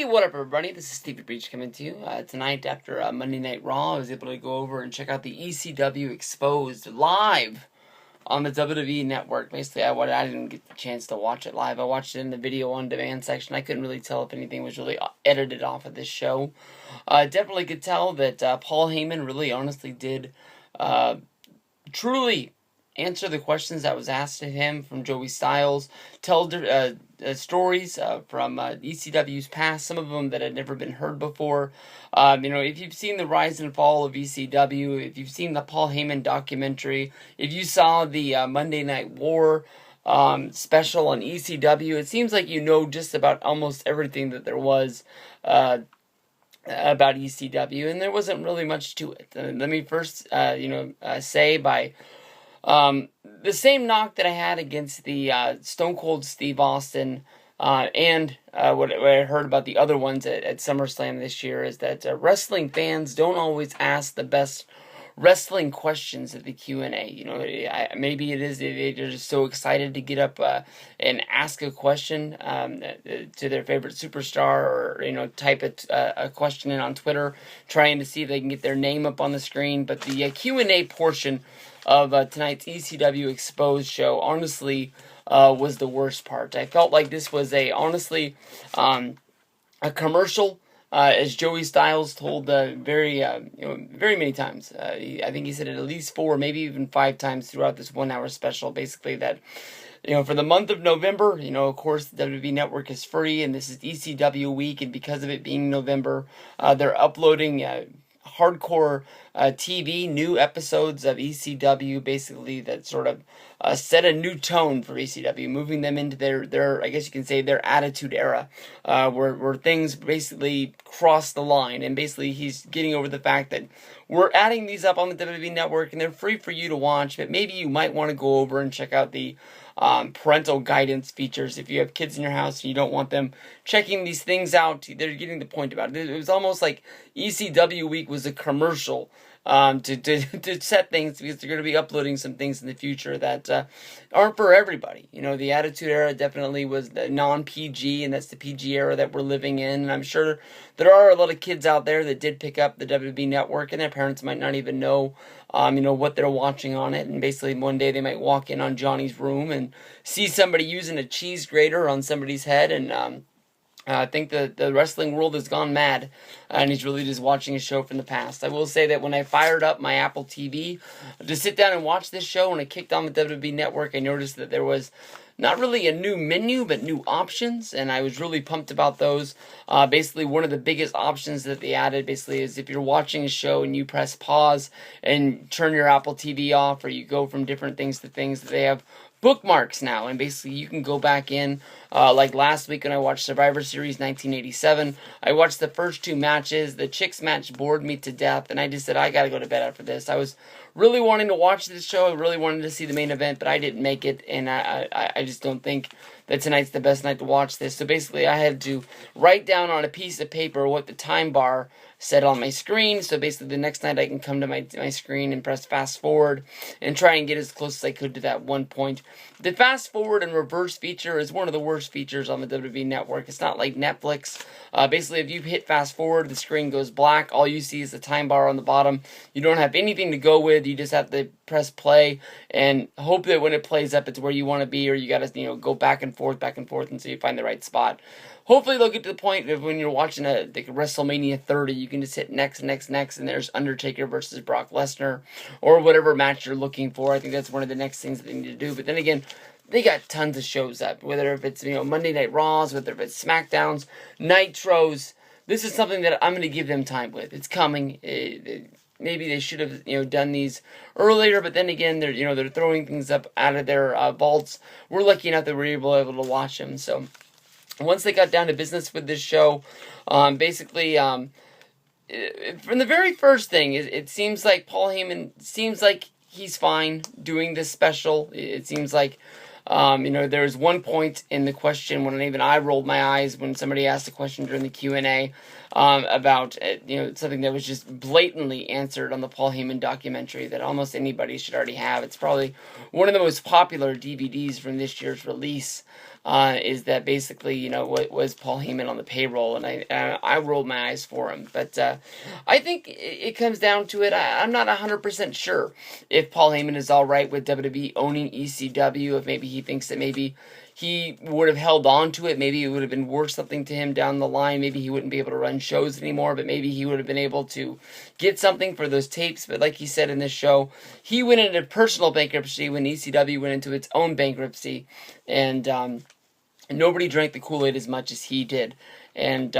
what up, everybody? This is Stevie Breach coming to you. Tonight, after Monday Night Raw, I was able to go over and check out the ECW Exposed live on the WWE Network. Basically, I didn't get the chance to watch it live. I watched it in the video on demand section. I couldn't really tell if anything was really edited off of this show. Definitely could tell that Paul Heyman really honestly did truly answer the questions that was asked of him from Joey Styles, tell stories from ECW's past, some of them that had never been heard before. If you've seen the rise and fall of ECW, if you've seen the Paul Heyman documentary, if you saw the Monday Night War special on ECW, it seems like you know just about almost everything that there was about ECW, and there wasn't really much to it. Let me first, say by the same knock that I had against the Stone Cold Steve Austin and what I heard about the other ones at SummerSlam this year is that wrestling fans don't always ask the best wrestling questions at the Q&A. Maybe it is they're just so excited to get up and ask a question to their favorite superstar, or type a question in on Twitter, trying to see if they can get their name up on the screen. But the Q&A portion of tonight's ECW Exposed show honestly was the worst part. I felt like this was a commercial. As Joey Styles told very many times. I think he said it at least 4, maybe even 5 times throughout this 1-hour special, basically that, for the month of November, of course, the WWE Network is free, and this is ECW week, and because of it being November, they're uploading hardcore TV, new episodes of ECW, basically that sort of set a new tone for ECW, moving them into their I guess you can say, their Attitude Era, where things basically cross the line, and basically he's getting over the fact that we're adding these up on the WWE Network, and they're free for you to watch, but maybe you might want to go over and check out the parental guidance features. If you have kids in your house and you don't want them checking these things out, they're getting the point about it. It was almost like ECW week was a commercial to set things, because they're going to be uploading some things in the future that aren't for everybody. The Attitude Era definitely was the non-PG, and that's the PG era that we're living in. And I'm sure there are a lot of kids out there that did pick up the WWE Network, and their parents might not even know what they're watching on it. And basically one day they might walk in on Johnny's room and see somebody using a cheese grater on somebody's head, and I think the wrestling world has gone mad, and he's really just watching a show from the past. I will say that when I fired up my Apple TV to sit down and watch this show, when I kicked on the WWE Network, I noticed that there was not really a new menu, but new options, and I was really pumped about those. Basically, one of the biggest options that they added, basically, is if you're watching a show and you press pause and turn your Apple TV off, or you go from different things to things, that they have bookmarks now, and basically you can go back in, like last week when I watched Survivor Series 1987, I watched the first 2 matches. The Chicks match bored me to death, and I just said, I gotta go to bed after this. I was really wanting to watch this show, I really wanted to see the main event, but I didn't make it, and I just don't think that tonight's the best night to watch this. So basically I had to write down on a piece of paper what the time bar said on my screen, so basically the next night I can come to my screen and press fast forward and try and get as close as I could to that one point. The fast forward and reverse feature is one of the worst features on the WWE Network. It's not like Netflix. Basically, if you hit fast forward, the screen goes black. All you see is the time bar on the bottom. You don't have anything to go with. You just have to press play and hope that when it plays up, it's where you want to be, or you got to go back and forth until you find the right spot. Hopefully they'll get to the point of when you're watching like WrestleMania 30, you can just hit next, and there's Undertaker versus Brock Lesnar, or whatever match you're looking for. I think that's one of the next things that they need to do. But then again, they got tons of shows up, whether if it's Monday Night Raws, whether if it's SmackDowns, Nitros. This is something that I'm going to give them time with. It's coming. Maybe they should have done these earlier, but then again, they're throwing things up out of their vaults. We're lucky enough that we're able to watch them. So once they got down to business with this show, basically, from the very first thing, it seems like Paul Heyman seems like he's fine doing this special. It seems like, there was one point in the question when even I rolled my eyes when somebody asked a question during the Q&A about something that was just blatantly answered on the Paul Heyman documentary that almost anybody should already have. It's probably one of the most popular DVDs from this year's release. is that basically, what was Paul Heyman on the payroll, and I rolled my eyes for him. But I think it comes down to it. I'm not 100% sure if Paul Heyman is all right with WWE owning ECW, if maybe he thinks that maybe he would have held on to it. Maybe it would have been worth something to him down the line. Maybe he wouldn't be able to run shows anymore, but maybe he would have been able to get something for those tapes. But like he said in this show, he went into personal bankruptcy when ECW went into its own bankruptcy, and nobody drank the Kool-Aid as much as he did. And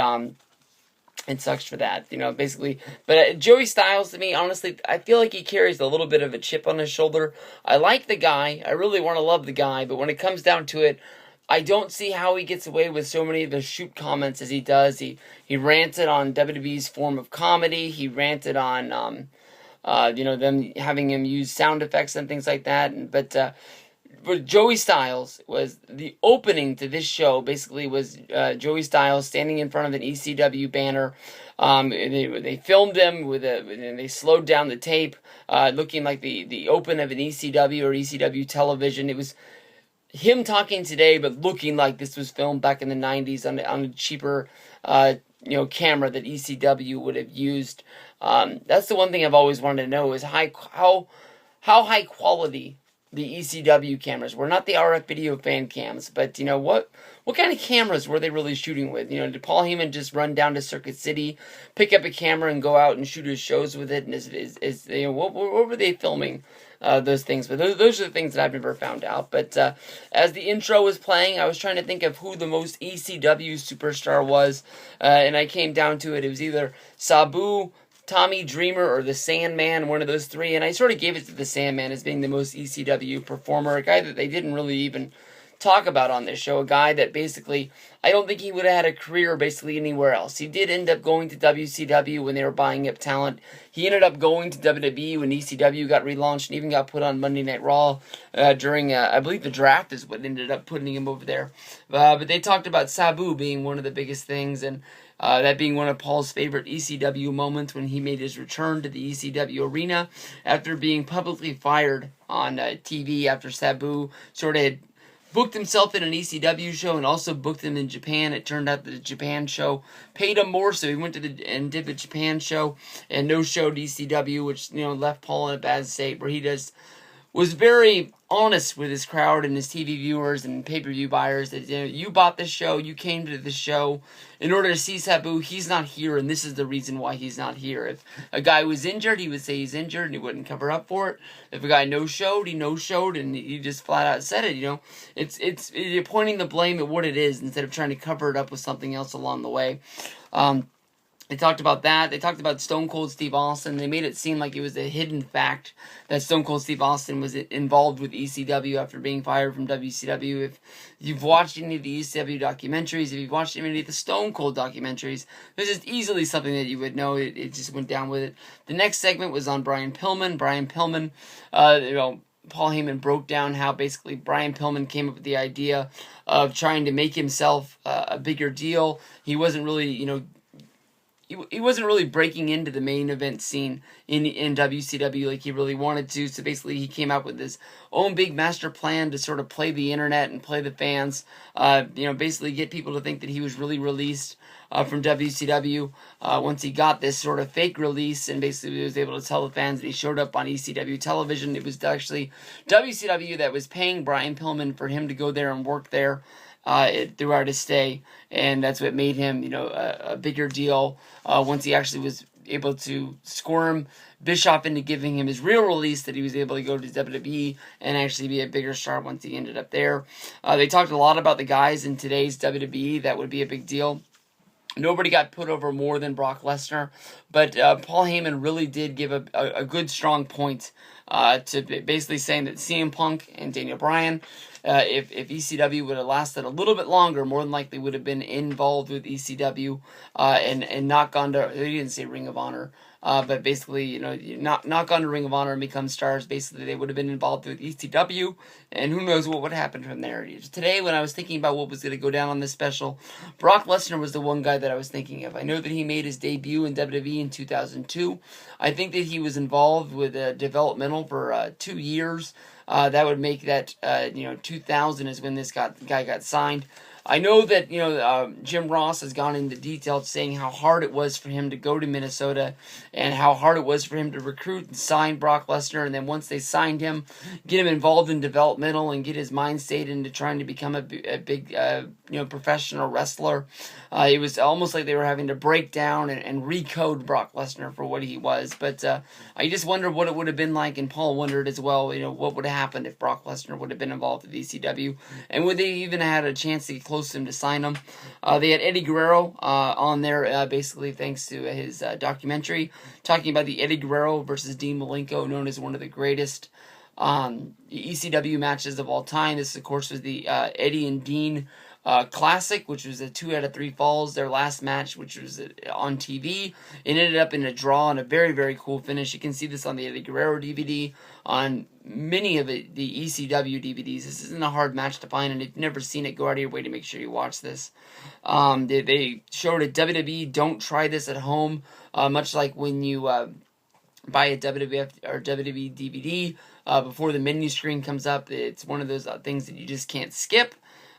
it sucks for that, basically. But Joey Styles, to me, honestly, I feel like he carries a little bit of a chip on his shoulder. I like the guy. I really want to love the guy. But when it comes down to it, I don't see how he gets away with so many of the shoot comments as he does. He ranted on WWE's form of comedy. He ranted on, them having him use sound effects and things like that. But Joey Styles was the opening to this show. Basically, was Joey Styles standing in front of an ECW banner. They filmed him and they slowed down the tape, looking like the open of an ECW or ECW television. It was him talking today, but looking like this was filmed back in the 90s on a cheaper, camera that ECW would have used. That's the one thing I've always wanted to know is how high quality the ECW cameras were. Not the RF video fan cams, but what kind of cameras were they really shooting with? Did Paul Heyman just run down to Circuit City, pick up a camera, and go out and shoot his shows with it? And what were they filming? Those things, but those are the things that I've never found out. But as the intro was playing, I was trying to think of who the most ECW superstar was, and I came down to it. It was either Sabu, Tommy Dreamer, or the Sandman, one of those three, and I sort of gave it to the Sandman as being the most ECW performer, a guy that they didn't really even talk about on this show, a guy that basically, I don't think he would have had a career basically anywhere else. He did end up going to WCW when they were buying up talent. He ended up going to WWE when ECW got relaunched and even got put on Monday Night Raw during, I believe the draft is what ended up putting him over there. But they talked about Sabu being one of the biggest things, and that being one of Paul's favorite ECW moments when he made his return to the ECW arena after being publicly fired on TV after Sabu sort of had booked himself in an ECW show and also booked him in Japan. It turned out that the Japan show paid him more, so he went to and did the Japan show and no-showed ECW, which left Paul in a bad state where he was very honest with his crowd and his TV viewers and pay-per-view buyers that you bought this show, you came to this show in order to see Sabu. He's not here, and this is the reason why he's not here. If a guy was injured, he would say he's injured, and he wouldn't cover up for it. If a guy no-showed, he no-showed, and he just flat out said it. It's you're pointing the blame at what it is instead of trying to cover it up with something else along the way. They talked about that. They talked about Stone Cold Steve Austin. They made it seem like it was a hidden fact that Stone Cold Steve Austin was involved with ECW after being fired from WCW. If you've watched any of the ECW documentaries, if you've watched any of the Stone Cold documentaries, there's just easily something that you would know. It just went down with it. The next segment was on Brian Pillman. Brian Pillman, Paul Heyman broke down how basically Brian Pillman came up with the idea of trying to make himself a bigger deal. He wasn't really, he wasn't really breaking into the main event scene in WCW like he really wanted to. So basically, he came out with his own big master plan to sort of play the internet and play the fans. Basically get people to think that he was really released from WCW. Once he got this sort of fake release, and basically he was able to tell the fans that he showed up on ECW television. It was actually WCW that was paying Brian Pillman for him to go there and work there throughout his stay, and that's what made him, a bigger deal once he actually was able to squirm Bischoff into giving him his real release, that he was able to go to WWE and actually be a bigger star once he ended up there. They talked a lot about the guys in today's WWE that would be a big deal. Nobody got put over more than Brock Lesnar, but Paul Heyman really did give a good, strong point to basically saying that CM Punk and Daniel Bryan, if ECW would have lasted a little bit longer, more than likely would have been involved with ECW and not gone to, they didn't say Ring of Honor, but basically, not gone to Ring of Honor and become stars. Basically, they would have been involved with ECW, and who knows what would happen from there. Today, when I was thinking about what was going to go down on this special, Brock Lesnar was the one guy that I was thinking of. I know that he made his debut in WWE in 2002. I think that he was involved with developmental for 2 years. That would make that 2000 is when this guy got signed. I know that Jim Ross has gone into detail saying how hard it was for him to go to Minnesota and how hard it was for him to recruit and sign Brock Lesnar, and then once they signed him, get him involved in developmental and get his mind state into trying to become a big professional wrestler. It was almost like they were having to break down and recode Brock Lesnar for what he was. But I just wonder what it would have been like, and Paul wondered as well, what would have happened if Brock Lesnar would have been involved with ECW, and would they even had a chance to get close to him to sign him. They had Eddie Guerrero on there, basically thanks to his documentary, talking about the Eddie Guerrero versus Dean Malenko, known as one of the greatest ECW matches of all time. This, of course, was the Eddie and Dean Classic, which was a 2 out of 3 falls, their last match, which was on TV. It ended up in a draw and a very, very cool finish. You can see this on the Eddie Guerrero DVD, on many of the ECW DVDs. This isn't a hard match to find, and if you've never seen it, go out of your way to make sure you watch this. They showed it at WWE. Don't try this at home, much like when you buy a WWF or WWE DVD before the menu screen comes up. It's one of those things that you just can't skip.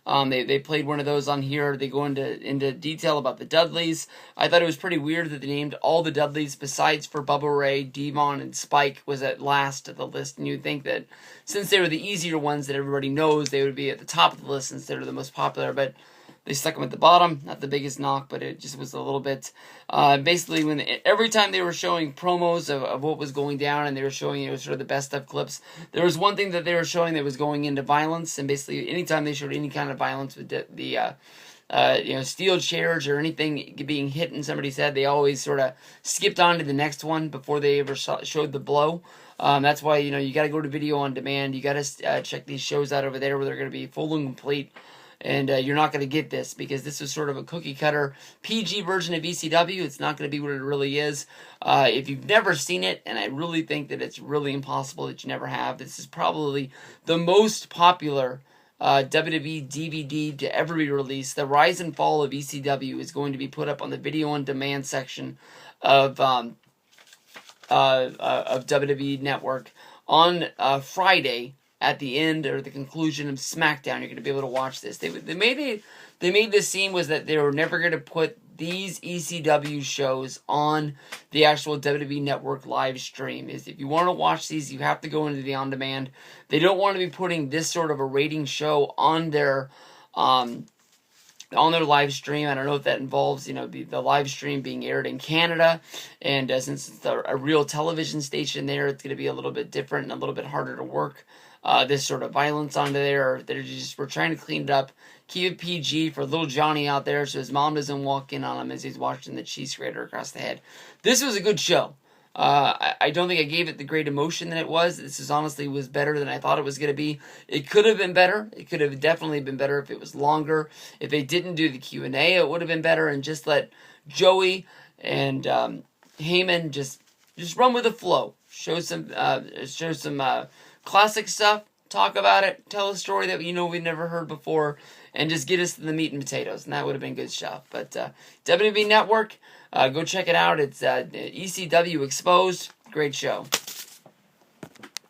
They played one of those on here. They go into detail about the Dudleys. I thought it was pretty weird that they named all the Dudleys besides for Bubba Ray, Devon, and Spike was at last of the list. And you'd think that since they were the easier ones that everybody knows, they would be at the top of the list since they're the most popular. But they stuck them at the bottom. Not the biggest knock, but it just was a little bit. Basically, every time they were showing promos of what was going down, and they were showing sort of the best of clips, there was one thing that they were showing that was going into violence. And basically, anytime they showed any kind of violence with the steel chairs or anything being hit in somebody's head, they always sort of skipped on to the next one before they ever showed the blow. That's why you got to go to video on demand. You got to check these shows out over there where they're going to be full and complete. And you're not going to get this because this is sort of a cookie-cutter PG version of ECW. It's not going to be what it really is. If you've never seen it, and I really think that it's really impossible that you never have, this is probably the most popular WWE DVD to ever be released. The Rise and Fall of ECW is going to be put up on the video-on-demand section of WWE Network on Friday. At the end or the conclusion of SmackDown, you're going to be able to watch this. They made this scene was that they were never going to put these ECW shows on the actual WWE Network live stream. Is if you want to watch these, you have to go into the on demand. They don't want to be putting this sort of a rating show on their live stream. I don't know if that involves, the live stream being aired in Canada, and since it's a real television station there, it's going to be a little bit different and a little bit harder to work this sort of violence onto there. We're trying to clean it up, keep it PG for little Johnny out there, so his mom doesn't walk in on him as he's watching the cheese grater across the head. This was a good show. I don't think I gave it the great emotion that it was. This was better than I thought it was going to be. It could have been better. It could have definitely been better if it was longer. If they didn't do the Q&A, it would have been better, and just let Joey and Heyman just run with the flow. Show some classic stuff, talk about it, tell a story that we've never heard before, and just get us to the meat and potatoes, and that would have been good stuff. But WWE Network, go check it out. It's ECW Exposed. Great show.